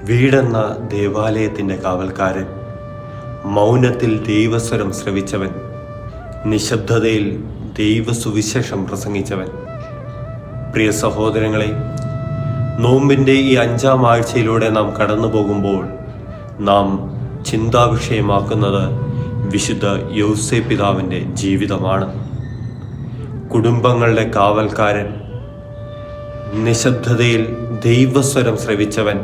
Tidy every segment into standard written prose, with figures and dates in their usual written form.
വീടെന്ന ദേവാലയത്തിൻ്റെ കാവൽക്കാരൻ, മൗനത്തിൽ ദൈവസ്വരം ശ്രവിച്ചവൻ, നിശബ്ദതയിൽ ദൈവസുവിശേഷം പ്രസംഗിച്ചവൻ. പ്രിയ സഹോദരങ്ങളെ, നോമ്പിൻ്റെ ഈ 5-ാം ആഴ്ചയിലൂടെ നാം കടന്നു പോകുമ്പോൾ നാം ചിന്താവിഷയമാക്കുന്നത് വിശുദ്ധ യൗസേപ്പ് പിതാവിൻ്റെ ജീവിതമാണ്. കുടുംബങ്ങളുടെ കാവൽക്കാരൻ, നിശബ്ദതയിൽ ദൈവസ്വരം ശ്രവിച്ചവൻ,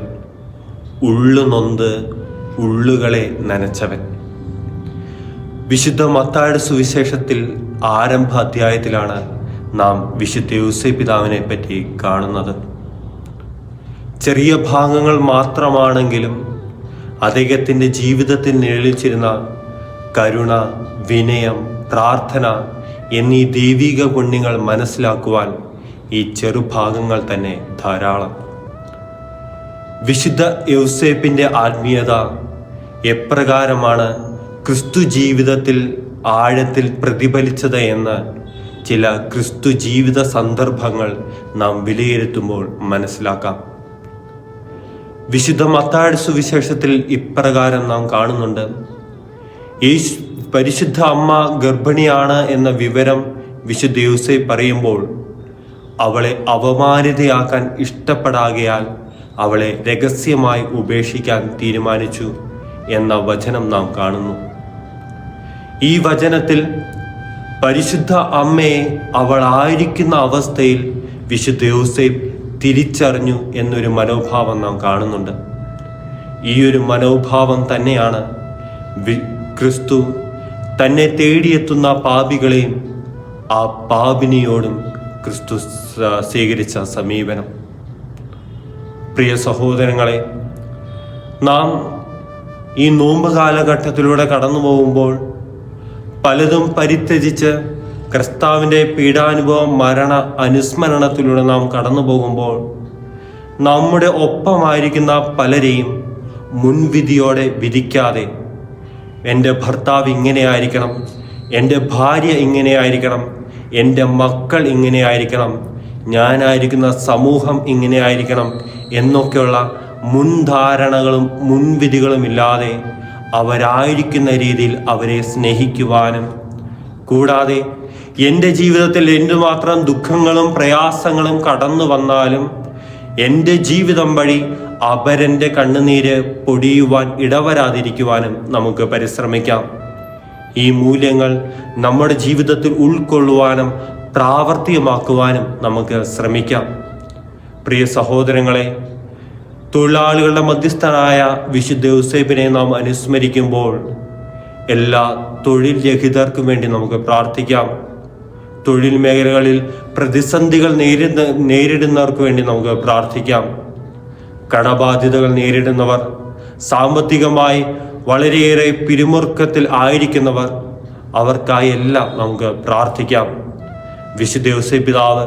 ഉള്ളുനൊന്ത് ഉള്ളുകളെ നനച്ചവൻ. വിശുദ്ധ മത്തായിയുടെ സുവിശേഷത്തിൽ ആരംഭ അധ്യായത്തിലാണ് നാം വിശുദ്ധ യൗസേപ്പ് പിതാവിനെ പറ്റി കാണുന്നത്. ചെറിയ ഭാഗങ്ങൾ മാത്രമാണെങ്കിലും അദ്ദേഹത്തിൻ്റെ ജീവിതത്തിൽ നിഴലിച്ചിരുന്ന കരുണ, വിനയം, പ്രാർത്ഥന എന്നീ ദൈവിക പുണ്യങ്ങൾ മനസ്സിലാക്കുവാൻ ഈ ചെറുഭാഗങ്ങൾ തന്നെ ധാരാളം. വിശുദ്ധ യൗസേപ്പിൻ്റെ ആത്മീയത എപ്രകാരമാണ് ക്രിസ്തു ജീവിതത്തിൽ ആഴത്തിൽ പ്രതിഫലിച്ചത് എന്ന് ചില ക്രിസ്തു ജീവിത സന്ദർഭങ്ങൾ നാം വിലയിരുത്തുമ്പോൾ മനസ്സിലാക്കാം. വിശുദ്ധ മത്തായിയുടെ സുവിശേഷത്തിൽ ഇപ്രകാരം നാം കാണുന്നുണ്ട്. പരിശുദ്ധ അമ്മ ഗർഭിണിയാണ് എന്ന വിവരം വിശുദ്ധ യൗസേപ്പ് പറയുമ്പോൾ അവളെ അപമാനിതയാക്കാൻ ഇഷ്ടപ്പെടാകയാൽ അവളെ രഹസ്യമായി ഉപേക്ഷിക്കാൻ തീരുമാനിച്ചു എന്ന വചനം നാം കാണുന്നു. ഈ വചനത്തിൽ പരിശുദ്ധ അമ്മയെ അവളായിരിക്കുന്ന അവസ്ഥയിൽ വിശുദ്ധ യൗസേപ്പ് തിരിച്ചറിഞ്ഞു എന്നൊരു മനോഭാവം നാം കാണുന്നുണ്ട്. ഈ ഒരു മനോഭാവം തന്നെയാണ് ക്രിസ്തു തന്നെ തേടിയെത്തുന്ന പാപികളെയും ആ പാപിനിയോടും ക്രിസ്തു സ്വീകരിച്ച സമീപനം. പ്രിയ സഹോദരങ്ങളെ, നാം ഈ നോമ്പ് കാലഘട്ടത്തിലൂടെ കടന്നു പോകുമ്പോൾ പലതും പരിത്യജിച്ച് ക്രിസ്താവിൻ്റെ പീഡാനുഭവം, മരണ അനുസ്മരണത്തിലൂടെ നാം കടന്നു പോകുമ്പോൾ നമ്മുടെ ഒപ്പമായിരിക്കുന്ന പലരെയും മുൻവിധിയോടെ വിധിക്കാതെ, എൻ്റെ ഭർത്താവ് ഇങ്ങനെയായിരിക്കണം, എൻ്റെ ഭാര്യ ഇങ്ങനെയായിരിക്കണം, എൻ്റെ മക്കൾ ഇങ്ങനെയായിരിക്കണം, ഞാനായിരിക്കുന്ന സമൂഹം ഇങ്ങനെയായിരിക്കണം എന്നൊക്കെയുള്ള മുൻധാരണകളും മുൻവിധികളും ഇല്ലാതെ അവരായിരിക്കുന്ന രീതിയിൽ അവരെ സ്നേഹിക്കുവാനും, കൂടാതെ എൻ്റെ ജീവിതത്തിൽ എന്തുമാത്രം ദുഃഖങ്ങളും പ്രയാസങ്ങളും കടന്നു വന്നാലും എൻ്റെ ജീവിതം വഴി അവരെൻ്റെ കണ്ണുനീര് പൊടിയുവാൻ ഇടവരാതിരിക്കുവാനും നമുക്ക് പരിശ്രമിക്കാം. ഈ മൂല്യങ്ങൾ നമ്മുടെ ജീവിതത്തിൽ ഉൾക്കൊള്ളുവാനും പ്രാവർത്തികമാക്കുവാനും നമുക്ക് ശ്രമിക്കാം. പ്രിയ സഹോദരങ്ങളെ, തൊഴിലാളികളുടെ മധ്യസ്ഥനായ വിശുദ്ധ യൗസേപ്പിനെ നാം അനുസ്മരിക്കുമ്പോൾ എല്ലാ തൊഴിൽ രഹിതർക്കും വേണ്ടി നമുക്ക് പ്രാർത്ഥിക്കാം. തൊഴിൽ മേഖലകളിൽ പ്രതിസന്ധികൾ നേരിടുന്നവർക്ക് വേണ്ടി നമുക്ക് പ്രാർത്ഥിക്കാം. കടബാധ്യതകൾ നേരിടുന്നവർ, സാമ്പത്തികമായി വളരെയേറെ പിരിമുറുക്കത്തിൽ ആയിരിക്കുന്നവർ, അവർക്കായി എല്ലാം നമുക്ക് പ്രാർത്ഥിക്കാം. വിശുദ്ധ യൗസേപ്പ് പിതാവ്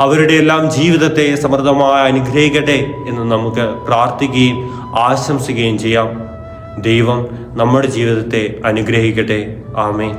അവരുടെ എല്ലാം ജീവിതത്തെ സമൃദ്ധമായി അനുഗ്രഹിക്കട്ടെ എന്ന് നമുക്ക് പ്രാർത്ഥിക്കുകയും ആശംസിക്കുകയും ചെയ്യാം. ദൈവം നമ്മുടെ ജീവിതത്തെ അനുഗ്രഹിക്കട്ടെ. ആമേൻ.